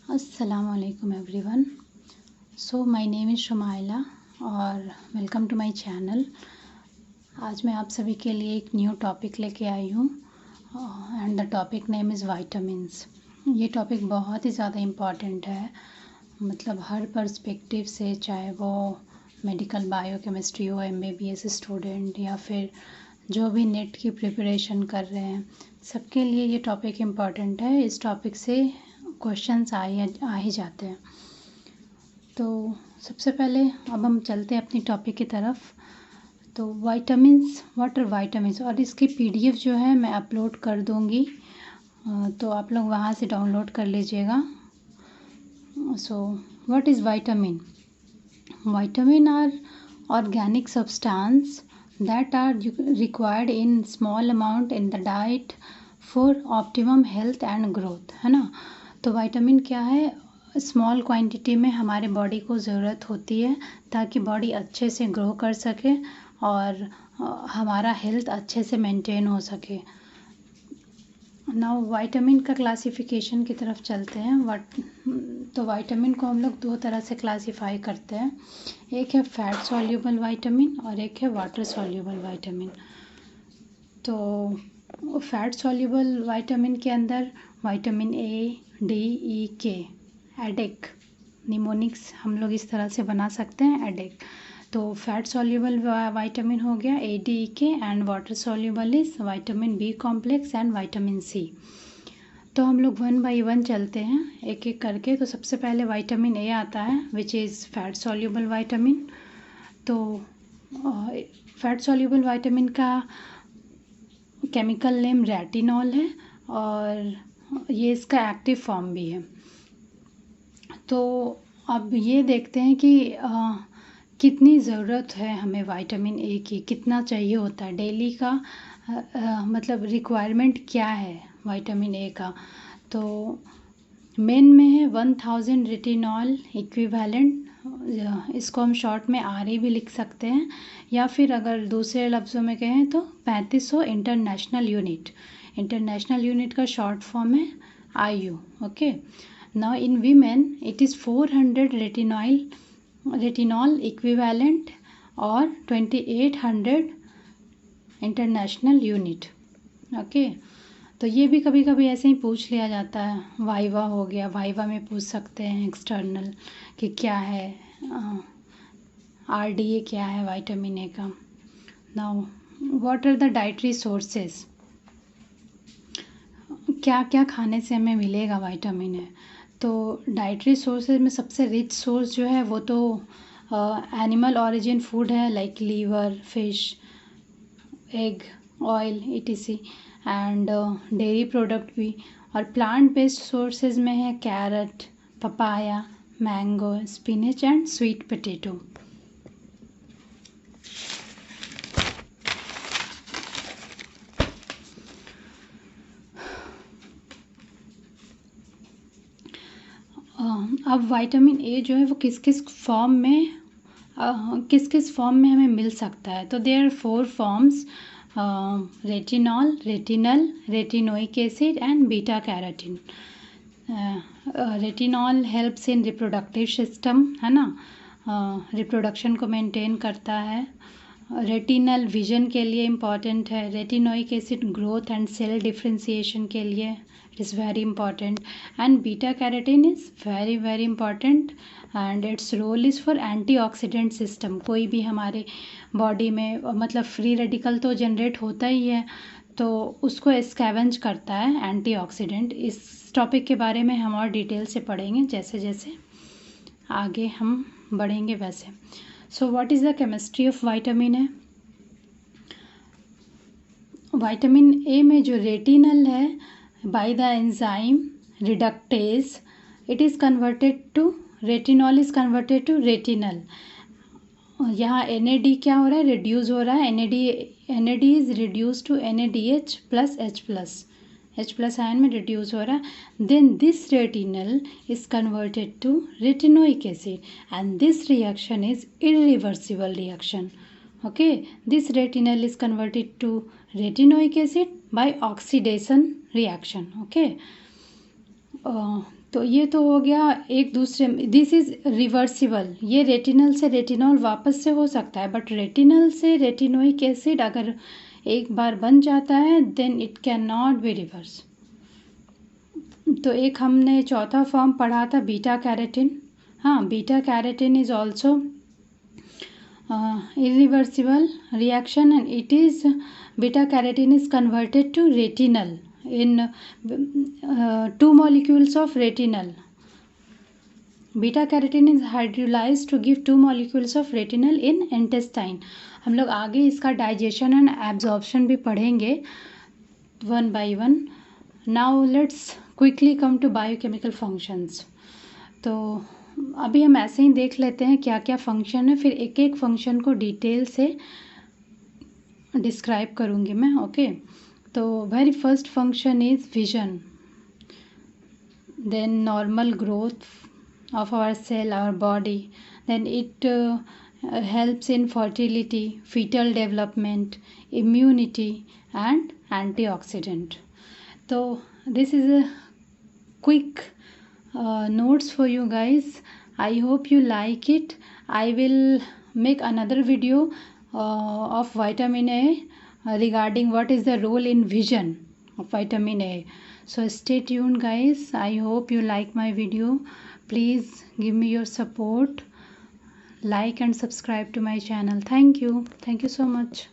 Assalamualaikum everyone. So my name is Shumaila और welcome to my channel. आज मैं आप सभी के लिए एक न्यू टॉपिक लेके आई हूँ and the topic name is vitamins. ये टॉपिक बहुत ही ज़्यादा इम्पॉर्टेंट है, मतलब हर पर्सपेक्टिव से, चाहे वो मेडिकल बायोकेमिस्ट्री हो, MBBS स्टूडेंट या फिर जो भी नेट की प्रिपरेशन कर रहे हैं, सबके लिए ये टॉपिक इम्पॉर्टेंट है। इस टॉपिक से क्वेश्चंस आ ही जाते हैं। तो सबसे पहले अब हम चलते हैं अपनी टॉपिक की तरफ। तो वाइटामिन्स, व्हाट आर वाइटामिन्स, और इसकी PDF जो है मैं अपलोड कर दूँगी, तो आप लोग वहाँ से डाउनलोड कर लीजिएगा। सो what is vitamin? Vitamin are organic substance that are required in small amount in the diet for optimum health and growth, है ना। तो विटामिन क्या है? स्मॉल क्वांटिटी में हमारे बॉडी को ज़रूरत होती है ताकि बॉडी अच्छे से ग्रो कर सके और हमारा हेल्थ अच्छे से मेंटेन हो सके। नाउ विटामिन का क्लासिफिकेशन की तरफ चलते हैं। तो विटामिन को हम लोग दो तरह से क्लासिफाई करते हैं। एक है फैट सॉल्यूबल विटामिन और एक है वाटर सॉल्यूबल विटामिन। तो फैट सॉल्यूबल विटामिन के अंदर vitamin A, D, E, K, ADEK, mnemonics हम लोग इस तरह से बना सकते हैं, एडेक। तो फैट सॉल्यूबल विटामिन हो गया A, D, E, K and water soluble is vitamin B complex and vitamin C। तो हम लोग 1 बाय 1 चलते हैं एक एक करके। तो सबसे पहले विटामिन A आता है which is fat soluble vitamin. तो फैट सॉल्यूबल विटामिन का केमिकल नेम रेटिनॉल है और ये इसका एक्टिव फॉर्म भी है। तो अब ये देखते हैं कि कितनी ज़रूरत है हमें विटामिन A की, कितना चाहिए होता है डेली का, मतलब रिक्वायरमेंट क्या है विटामिन A का। तो मेन में है 1000 रेटिनॉल इक्विवेलेंट, इसको हम शॉर्ट में RE भी लिख सकते हैं, या फिर अगर दूसरे लफ्ज़ों में कहें तो 3500 इंटरनेशनल यूनिट। इंटरनेशनल यूनिट का शॉर्ट फॉर्म है IU। Okay, now in women it is 400 retinol equivalent और 2800 इंटरनेशनल यूनिट। ओके, तो ये भी कभी कभी ऐसे ही पूछ लिया जाता है। वाइवा हो गया, वाइवा में पूछ सकते हैं एक्सटर्नल कि क्या है RDA क्या है विटामिन A का। Now what are the dietary sources, क्या क्या खाने से हमें मिलेगा विटामिन A। तो डाइटरी सोर्सेज में सबसे रिच सोर्स जो है वो तो एनिमल ऑरिजिन फूड है, like liver, fish, egg, oil etc and dairy product भी। और प्लांट बेस्ड सोर्सेज में है carrot, papaya, mango, spinach and sweet potato. अब विटामिन A जो है वो किस किस फॉर्म में हमें मिल सकता है। तो there are 4 forms, retinol, retinal, retinoic acid and beta carotene. Retinol helps in reproductive system, है ना, रिप्रोडक्शन को मेंटेन करता है। रेटिनल विजन के लिए इम्पॉर्टेंट है। Retinoic acid growth and cell differentiation के लिए it is very important. And beta carotene is very very important and its role is for antioxidant system. कोई भी हमारे बॉडी में मतलब फ्री रेडिकल तो जनरेट होता ही है, तो उसको स्कैवेंज करता है एंटीऑक्सीडेंट। इस टॉपिक के बारे में हम और डिटेल से पढ़ेंगे जैसे जैसे आगे हम बढ़ेंगे वैसे। So what is the chemistry of vitamin है? विटामिन A में जो रेटिनल है, by the enzyme reductase it is converted to, retinol is converted to retinal. यहाँ NAD क्या हो रहा है? रिड्यूस हो रहा है। NAD is reduce to NADH plus H plus ion में रिड्यूस हो रहा है। Then this retinal is converted to retinoic acid and this reaction is irreversible reaction. Okay, this retinal is converted to retinoic acid by oxidation reaction. Okay, तो ये तो हो गया एक दूसरे, दिस इज़ रिवर्सिबल, ये रेटिनल से रेटिनॉल वापस से हो सकता है, बट रेटिनल से रेटिनोइक एसिड अगर एक बार बन जाता है then it can not be reverse. तो एक हमने चौथा फॉर्म पढ़ा था बीटा कैरोटीन। हाँ, beta carotene is also irreversible reaction, and it is beta carotene is converted to retinal in 2 molecules of retinal. Beta carotene is hydrolysed to give 2 molecules of retinal in intestine। हम लोग आगे इसका digestion and absorption भी पढ़ेंगे one by one. Now let's quickly come to biochemical functions. तो अभी हम ऐसे ही देख लेते हैं क्या क्या फंक्शन है, फिर एक एक फंक्शन को डिटेल से डिस्क्राइब करूँगी मैं। ओके, तो very first function is vision, then normal growth of our cell, our body, then it helps in fertility, fetal development, immunity and antioxidant. So this is a quick notes for you guys. I hope you like it. I will make another video of vitamin A regarding what is the role in vision of vitamin A. So stay tuned guys. I hope you like my video. Please give me your support, like and subscribe to my channel. Thank you so much.